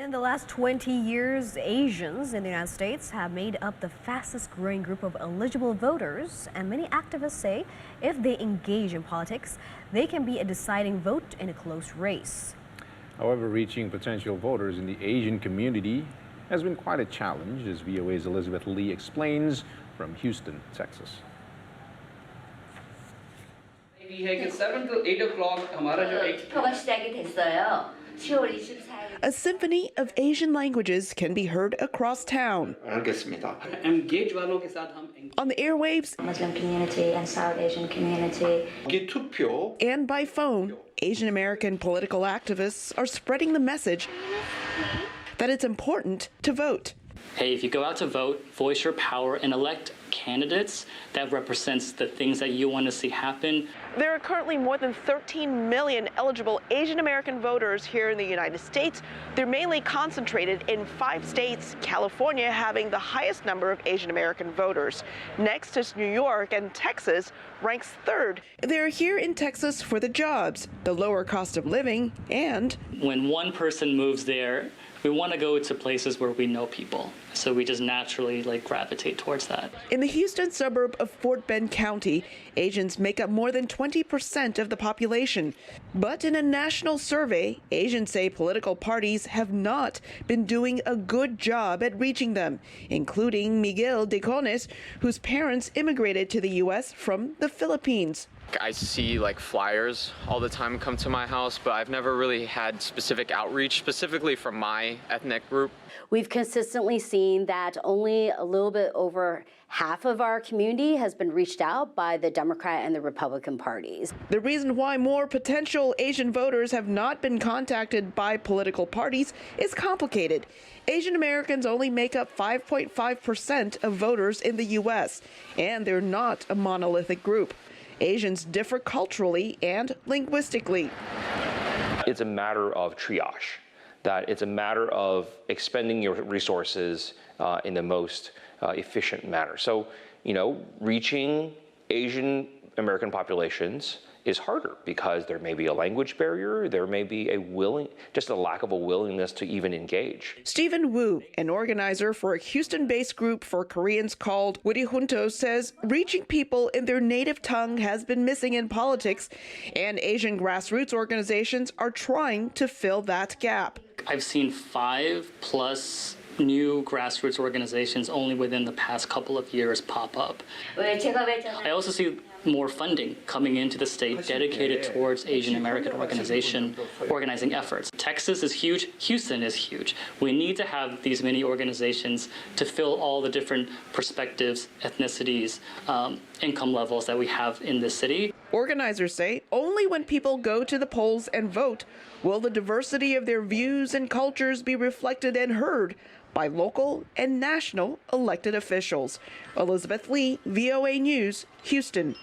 In the last 20 years, Asians in the United States have made up the fastest growing group of eligible voters, and many activists say if they engage in politics, they can be a deciding vote in a close race. However, reaching potential voters in the Asian community has been quite a challenge, as VOA's Elizabeth Lee explains from Houston, Texas. A symphony of Asian languages can be heard across town. On the airwaves, Muslim community and South Asian community. and by phone, Asian American political activists are spreading the message that it's important to vote. Hey, if you go out to vote, voice your power and elect candidates that represents the things that you want to see happen. There are currently more than 13 million eligible Asian American voters here in the United States. They're mainly concentrated in 5 states, California having the highest number of Asian American voters. Next is New York, and Texas ranks 3rd. They're here in Texas for the jobs, the lower cost of living, and When one person moves there, we want to go to places where we know people. So we just naturally gravitate towards that. in the Houston suburb of Fort Bend County, Asians make up more than 20% of the population. But in a national survey, Asians say political parties have not been doing a good job at reaching them, including Miguel Decones, whose parents immigrated to the U.S. from the Philippines. I see flyers all the time come to my house, but I've never really had specific outreach specifically from my ethnic group. We've consistently seen that only a little bit over half of our community has been reached out by the Democrat and the Republican parties. The reason why more potential Asian voters have not been contacted by political parties is complicated. Asian Americans only make up 5.5% of voters in the U.S., and they're not a monolithic group. Asians differ culturally and linguistically. It's a matter of triage, that it's a matter of expending your resources in the most efficient manner. So, reaching Asian American populations is harder because there may be a language barrier, there may be just a lack of a willingness to even engage. Stephen Wu, an organizer for a Houston-based group for Koreans called Witty Junto, says reaching people in their native tongue has been missing in politics, and Asian grassroots organizations are trying to fill that gap. I've seen 5+ new grassroots organizations only within the past couple of years pop up. I also see more funding coming into the state dedicated towards Asian American organizing efforts. Texas is huge, Houston is huge. We need to have these many organizations to fill all the different perspectives, ethnicities, income levels that we have in this city. Organizers say only when people go to the polls and vote will the diversity of their views and cultures be reflected and heard by local and national elected officials. Elizabeth Lee, VOA News, Houston.